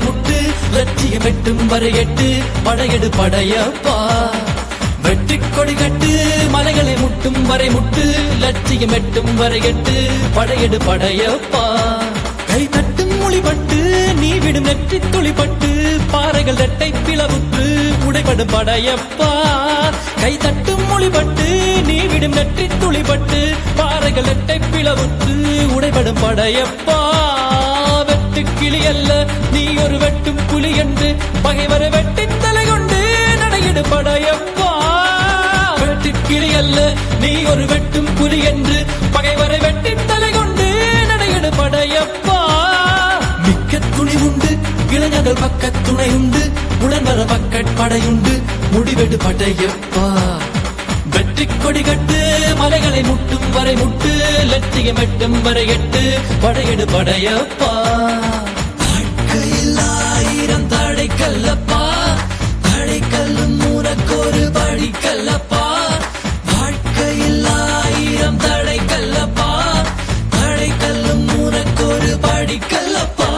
முட்டு லட்சியம் எட்டும் வரை எட்டு படையெடு படையப்பா வெற்றி கொடி கட்டு மலைகளை முட்டும் வரை முட்டு லட்சியம் எட்டும் வரை எட்டு படையெடு படையப்பா கை தட்டும் மொழிபட்டு நீ விடும் நெற்றி துளிப்பட்டு பாறைகள் ரெட்டை பிளவுற்று உடைபடும் படையப்பா கை தட்டும் மொழிபட்டு நீ விடும் நெற்றி துளிப்பட்டு பாறைகள் ரெட்டை பிளவுற்று உடைபடும் படையப்பா வெட்டு கிளி அல்ல நீ ஒரு வெட்டும் புலி என்று பகைவரை வெட்டி தலை கொண்டு நடையிடு படையப்பா வெட்டு கிளி அல்ல நீ ஒரு வெட்டும் புலி என்று பகைவரை வெட்டி தலை கொண்டு நடையிடு படையப்பா மிக்க துணி உண்டு இளைஞர்கள் பக்க துணை உண்டு உடன்வர பக்கட் படையுண்டு முடிவெடு படையப்பா வெற்றி கொடி கட்டு மலைகளை முட்டும் வரை முட்டு லட்சியம் எட்டும் வரை எட்டு படையெடு படையப்பா வாழ்க்கையில் ஆயிரம் தடை கல்லப்பா தடை கல்லும் உனக்கொரு படி கல்லப்பா வாழ்க்கையில் ஆயிரம் தடை கல்லப்பா தடை கல்லும் உனக்கொரு படி கல்லப்பா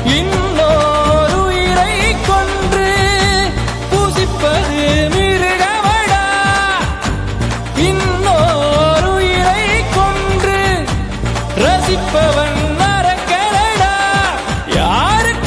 In